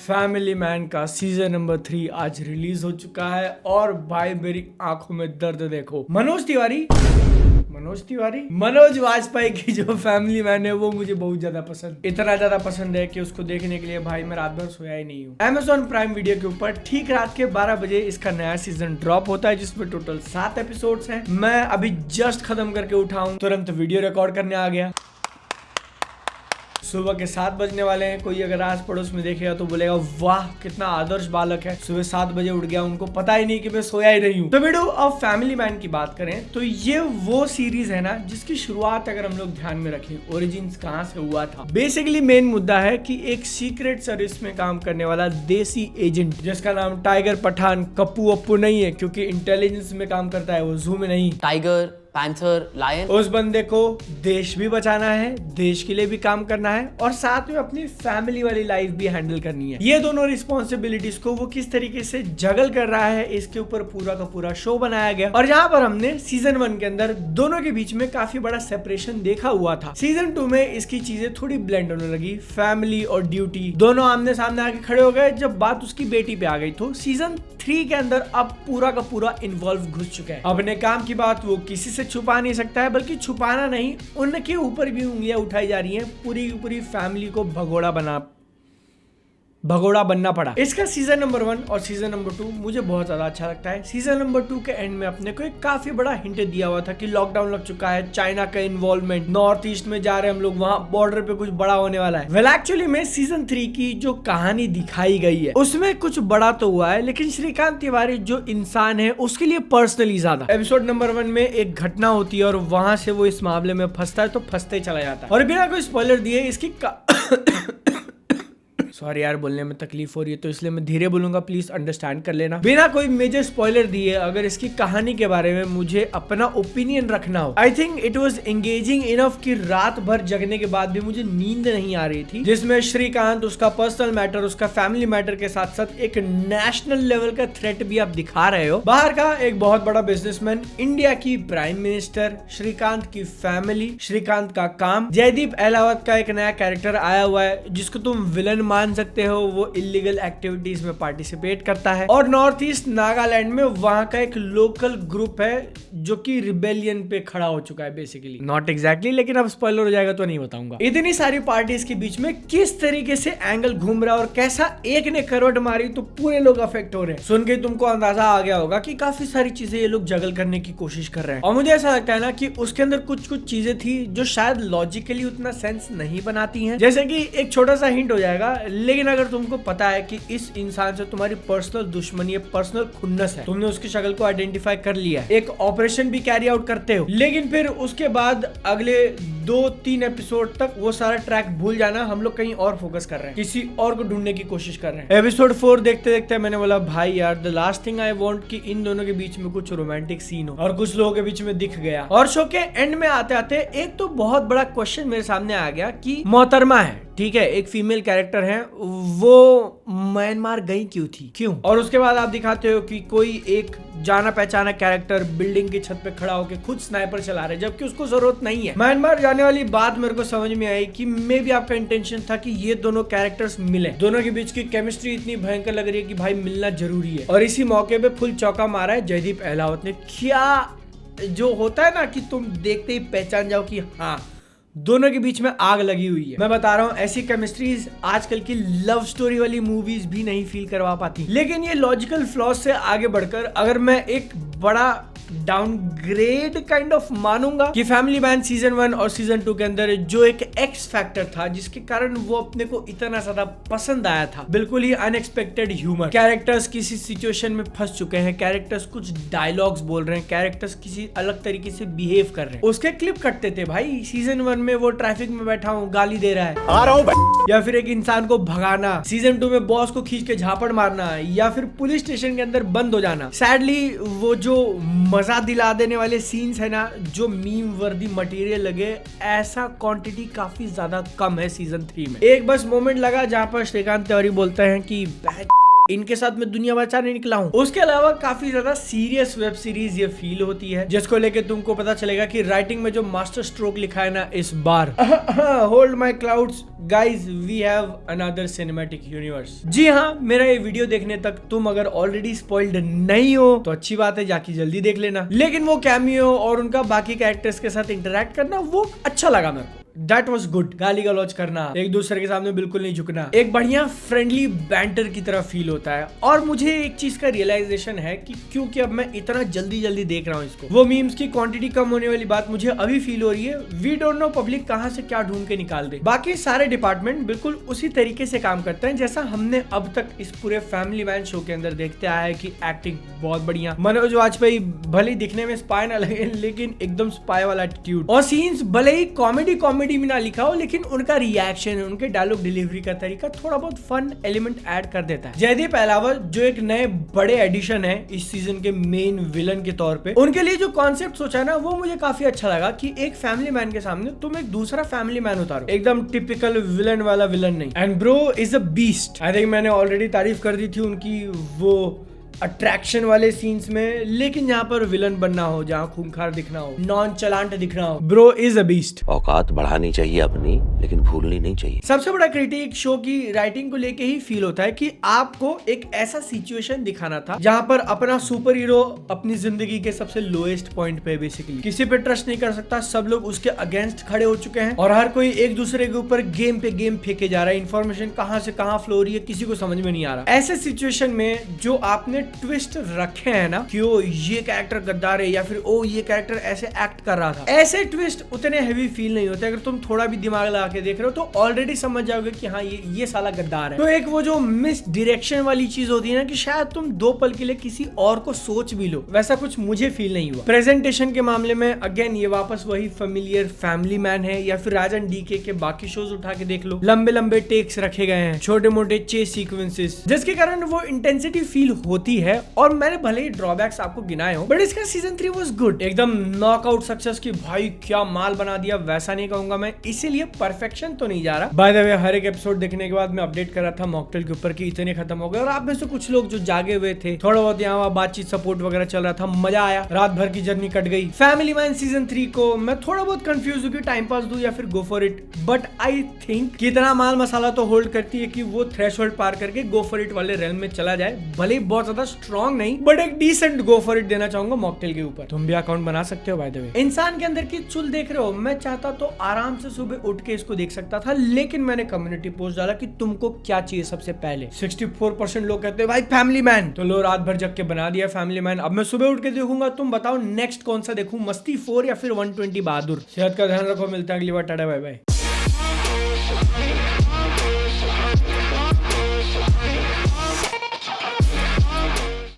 Family man का season number 3 आज release हो चुका है और भाई मेरी आंखों में दर्द देखो। मनोज वाजपेयी की जो फैमिली मैन है वो मुझे बहुत ज्यादा पसंद, इतना ज्यादा पसंद है कि उसको देखने के लिए भाई मैं रात भर सोया ही नहीं हूँ। Amazon प्राइम वीडियो के ऊपर ठीक रात के 12 बजे इसका नया सीजन ड्रॉप होता है जिसमें टोटल 7 एपिसोड्स हैं। मैं अभी जस्ट खत्म करके उठा हूँ, तुरंत वीडियो रिकॉर्ड करने आ गया। सुबह के 7 बजने वाले हैं। कोई अगर आस पड़ोस में देखेगा तो बोलेगा वाह कितना आदर्श बालक है, सुबह 7 बजे उठ गया, उनको पता ही नहीं कि मैं सोया ही नहीं हूँ। तो बेटो अब फैमिली मैन की बात करें तो ये वो सीरीज है ना जिसकी शुरुआत अगर हम लोग ध्यान में रखें ओरिजिन्स कहाँ से हुआ था। बेसिकली मेन मुद्दा है कि एक सीक्रेट सर्विस में काम करने वाला देसी एजेंट जिसका नाम टाइगर पठान कप्पू अप्पू नहीं है क्योंकि इंटेलिजेंस में काम करता है, वो जू में नहीं, टाइगर पैंथर लायन। उस बंदे को देश भी बचाना है, देश के लिए भी काम करना है और साथ में अपनी फैमिली वाली लाइफ भी हैंडल करनी है। ये दोनों रिस्पॉन्सिबिलिटीज को वो किस तरीके से जगल कर रहा है इसके ऊपर पूरा का पूरा शो बनाया गया। और यहाँ पर हमने सीजन 1 के अंदर दोनों के बीच में काफी बड़ा सेपरेशन देखा हुआ था। सीजन 2 में इसकी चीजें थोड़ी ब्लेंड होने लगी, फैमिली और ड्यूटी दोनों आमने सामने आके खड़े हो गए जब बात उसकी बेटी पे आ गई। तो सीजन 3 के अंदर अब पूरा का पूरा इन्वॉल्व घुस चुका है। अपने काम की बात वो किसी से छुपा नहीं सकता है, बल्कि छुपाना नहीं, उनके ऊपर भी उंगलियां उठाई जा रही हैं। पूरी की पूरी फैमिली को भगोड़ा बनना पड़ा। इसका सीजन नंबर 1 और सीजन नंबर 2 मुझे बहुत ज्यादा अच्छा लगता है। सीजन नंबर 2 के एंड में अपने को एक काफी बड़ा हिंट दिया हुआ था कि लॉकडाउन लग चुका है, चाइना का इन्वॉल्वमेंट, नॉर्थ ईस्ट में जा रहे हैं हम लोग, वहां बॉर्डर पे कुछ बड़ा होने वाला है। वेल एक्चुअली में सीजन 3 की जो कहानी दिखाई गई है उसमें कुछ बड़ा तो हुआ है, लेकिन श्रीकांत तिवारी जो इंसान है उसके लिए पर्सनली ज्यादा। एपिसोड नंबर 1 में एक घटना होती है और वहां से वो इस मामले में फंसता है तो फंसते चला जाता है। और बिना कोई स्पॉइलर दिए इसकी सॉरी यार बोलने में तकलीफ हो रही है तो इसलिए मैं धीरे बोलूंगा, प्लीज अंडरस्टैंड कर लेना। बिना कोई मेजर स्पॉइलर दिए अगर इसकी कहानी के बारे में मुझे अपना ओपिनियन रखना हो, I think it was engaging enough कि रात भर जगने के बाद भी मुझे नींद नहीं आ रही थी। जिसमें श्रीकांत उसका पर्सनल मैटर, उसका फैमिली मैटर के साथ साथ एक नेशनल लेवल का थ्रेट भी आप दिखा रहे हो। बाहर का एक बहुत बड़ा बिजनेसमैन, इंडिया की प्राइम मिनिस्टर, श्रीकांत की फैमिली, श्रीकांत का काम, जयदीप अहलावत का एक नया कैरेक्टर आया हुआ है जिसको तुम विलन मान सकते हो, वो इलीगल एक्टिविटीज में पार्टिसिपेट करता है। और नॉर्थ ईस्ट नागालैंड में वहां का एक लोकल ग्रुप है जो कि रिबेलियन पे खड़ा हो चुका है बेसिकली, नॉट एग्जैक्टली, लेकिन अब स्पॉइलर हो जाएगा तो नहीं बताऊंगा। इतनी सारी पार्टीज के बीच में किस तरीके से एंगल घूम रहा है और कैसा एक ने करवट मारी तो पूरे लोग अफेक्ट हो रहे हैं। सुन के तुमको अंदाजा आ गया होगा कि काफी सारी चीजें ये लोग जगल करने की कोशिश कर रहे हैं। और मुझे ऐसा लगता है ना कि उसके अंदर कुछ चीजें थी जो शायद लॉजिकली उतना सेंस नहीं बनाती हैं। जैसे कि एक छोटा सा हिंट हो जाएगा, लेकिन अगर तुमको पता है कि इस इंसान से तुम्हारी पर्सनल दुश्मनी है, पर्सनल खुन्नस है, तुमने उसकी शक्ल को आइडेंटिफाई कर लिया है, एक ऑपरेशन भी कैरी आउट करते हो, लेकिन फिर उसके बाद अगले 2-3 एपिसोड तक वो सारा ट्रैक भूल जाना, हम लोग कहीं और फोकस कर रहे हैं, किसी और को ढूंढने की कोशिश कर रहे हैं। एपिसोड 4 देखते देखते मैंने बोला भाई यार the last thing I want कि इन दोनों के बीच में कुछ रोमांटिक सीन हो, और कुछ लोगों के बीच में दिख गया। और शो के एंड में आते आते एक तो बहुत बड़ा क्वेश्चन मेरे सामने आ गया कि मोहतरमा है, ठीक है, एक फीमेल कैरेक्टर है, वो म्यांमार गई क्यों? और उसके बाद आप दिखाते हो कि कोई एक जाना पहचाना कैरेक्टर बिल्डिंग की छत पे खड़ा होकर खुद स्नाइपर चला रहे जबकि उसको जरूरत नहीं है। म्यांमार जाने वाली बात मेरे को समझ में आई कि मे भी आपका इंटेंशन था कि ये दोनों कैरेक्टर्स मिले, दोनों के बीच की केमिस्ट्री इतनी भयंकर लग रही है कि भाई मिलना जरूरी है। और इसी मौके पे फुल चौका मारा है जयदीप अहलावत ने। क्या जो होता है ना कि तुम देखते ही पहचान जाओ कि हाँ दोनों के बीच में आग लगी हुई है। मैं बता रहा हूँ ऐसी केमिस्ट्रीज आजकल की लव स्टोरी वाली मूवीज भी नहीं फील करवा पाती। लेकिन ये लॉजिकल फ्लॉज से आगे बढ़कर अगर मैं एक बड़ा डाउनग्रेड काइंड ऑफ मानूंगा कि फैमिली मैन सीजन 1 और सीजन 2 के अंदर जो एक एक्स फैक्टर था जिसके कारण वो अपने को इतना ज्यादा पसंद आया था, बिल्कुल ही अनएक्सपेक्टेड ह्यूमर, कैरेक्टर्स किसी सिचुएशन में फंस चुके हैं, कैरेक्टर्स कुछ डायलॉग्स बोल रहे हैं, कैरेक्टर्स किसी अलग तरीके से बिहेव कर रहे हैं, उसके क्लिप कटते थे भाई। सीजन 1 में वो ट्रैफिक में बैठा हूँ गाली दे रहा है, आ रहा हूँ, या फिर एक इंसान को भगाना, सीजन 2 में बॉस को खींच के झापड़ मारना, या फिर पुलिस स्टेशन के अंदर बंद हो जाना। सैडली वो जो मजा दिला देने वाले सीन्स है ना, जो मीम वर्दी मटेरियल लगे, ऐसा क्वांटिटी काफी ज्यादा कम है सीजन 3 में। एक बस मोमेंट लगा जहां पर श्रीकांत तिवारी बोलते हैं कि इनके साथ मैं दुनिया बचाने निकला हूँ। उसके अलावा काफी ज्यादा सीरियस वेब सीरीज ये फील होती है, जिसको लेके तुमको पता चलेगा कि राइटिंग में जो मास्टर स्ट्रोक लिखा है ना इस बार, hold my clouds guys, we have another cinematic universe. जी हाँ, मेरा ये वीडियो देखने तक तुम अगर ऑलरेडी स्पॉइल्ड नहीं हो तो अच्छी बात है, जाके जल्दी देख लेना। लेकिन वो कैमियो और उनका बाकी कैरेक्टर्स के साथ इंटरेक्ट करना वो अच्छा लगा मेरे को। That was good। गाली गलौज करना, एक दूसरे के सामने बिल्कुल नहीं झुकना, एक बढ़िया फ्रेंडली बैंटर की तरह फील होता है। और मुझे एक चीज का रियलाइजेशन है कि क्योंकि अब मैं इतना जल्दी जल्दी देख रहा हूँ इसको, वो मीम्स की क्वांटिटी कम होने वाली बात मुझे अभी फील हो रही है। वी डोंट नो पब्लिक कहाँ से क्या ढूंढ के निकाल दे। बाकी सारे डिपार्टमेंट बिल्कुल उसी तरीके से काम करते हैं जैसा हमने अब तक इस पूरे फैमिली मैन शो के अंदर देखते आया है कि एक्टिंग बहुत बढ़िया, मनोज वाजपेयी भले दिखने में स्पाई ना लगे लेकिन एकदम स्पाई वाला एटीट्यूड, और सीन्स भले ही कॉमेडी में ना लिखा हो लेकिन उनका रिएक्शन, उनके डायलॉग डिलीवरी का तरीका थोड़ा बहुत फन एलिमेंट ऐड कर देता है। जयदीप अहलावत जो एक नए बड़े एडिशन है इस सीजन के मेन विलन के तौर पे, उनके लिए जो कॉन्सेप्ट सोचा है ना वो मुझे काफी अच्छा लगा कि एक फैमिली मैन के सामने तुम एक दूसरा फैमिली मैन उतारो, एकदम टिपिकल विलन वाला विलन नहीं। And bro is a beast. I think मैंने ऑलरेडी तारीफ कर दी थी उनकी वो अट्रैक्शन वाले सीन्स में, लेकिन यहाँ पर विलन बनना हो, जहाँ खूंखार दिखना हो, नॉन चलांट दिखना हो, ब्रो इज अ बीस्ट। औकात बढ़ानी चाहिए अपनी, लेकिन भूलनी नहीं चाहिए। सबसे बड़ा क्रिटिक शो की राइटिंग को लेके ही फील होता है कि आपको एक ऐसा सिचुएशन दिखाना था जहाँ पर अपना सुपर हीरो अपनी जिंदगी के सबसे लोएस्ट पॉइंट पे बेसिकली किसी पे ट्रस्ट नहीं कर सकता, सब लोग उसके अगेंस्ट खड़े हो चुके हैं और हर कोई एक दूसरे के ऊपर गेम पे गेम फेंके जा रहा है, इन्फॉर्मेशन कहाँ से कहाँ फ्लो हो रही है किसी को समझ में नहीं आ रहा। ऐसे सिचुएशन में जो आपने ट्विस्ट रखे हैं ना कि ओ ये कैरेक्टर गद्दार है या फिर ओ ये कैरेक्टर ऐसे एक्ट कर रहा था, ऐसे ट्विस्ट उतने हेवी फील नहीं होते। अगर तुम थोड़ा भी दिमाग लगा के देख रहे हो तो ऑलरेडी समझ जाओगे कि हाँ ये साला गद्दार है। तो एक वो जो मिस डायरेक्शन वाली चीज होती है ना कि शायद तुम 2 पल के लिए किसी और को सोच भी लो, वैसा कुछ मुझे फील नहीं हुआ। प्रेजेंटेशन के मामले में अगेन ये वापस वही फेमिलियर फैमिली मैन है या फिर राजन डीके के बाकी शोज उठा के देख लो, लंबे लंबे टेक्स रखे गए हैं, छोटे मोटे चेस सीक्वेंसेस, जिसके कारण वो इंटेंसिटी फील होती है। और मैंने भले ही ड्रॉबैक्स आपको गिनाए हो बट इसका सीजन 3 वाज गुड, एकदम नॉकआउट सक्सेस की भाई क्या माल बना दिया वैसा नहीं कहूंगा मैं, इसीलिए परफेक्शन तो नहीं जा रहा। बाय द वे हर एक एपिसोड देखने के बाद मैं अपडेट कर रहा था मॉकटेल के ऊपर कि इतने खत्म हो गए और आप में से कुछ लोग जो जागे हुए थे, थोड़ा बहुत यहाँ बातचीत सपोर्ट वगैरह चल रहा था, मजा आया, रात भर की जर्नी कट गई। फैमिली मैन सीजन 3 को मैं थोड़ा बहुत कंफ्यूज हूँ कि टाइम पास दूं या फिर go for it, but I think कितना माल मसाला तो होल्ड करती है कि वो थ्रेशोल्ड पार करके गो फॉर इट वाले रेल में चला जाए, भले ही बहुत ज्यादा स्ट्रॉन्ग नहीं बट एक डिसेंट गो फॉर इट देना चाहूंगा मॉकटेल के ऊपर। तुम भी अकाउंट बना सकते हो बाय द वे। इंसान के अंदर की चुल देख रहे हो, मैं चाहता तो आराम से सुबह उठ के इसको देख सकता था, लेकिन मैंने कम्युनिटी पोस्ट डाला कि तुमको क्या चाहिए सबसे पहले। 64% लोग कहते हैं भाई फैमिली मैन, तो लो रात भर जग के बना दिया फैमिली मैन। अब मैं सुबह उठ के देखूंगा, तुम बताओ नेक्स्ट कौन सा देखूं, मस्ती 4 या फिर 120 बहादुर। सेहत का ध्यान रखो, मिलता है अगली बार, टाटा बाय बाय।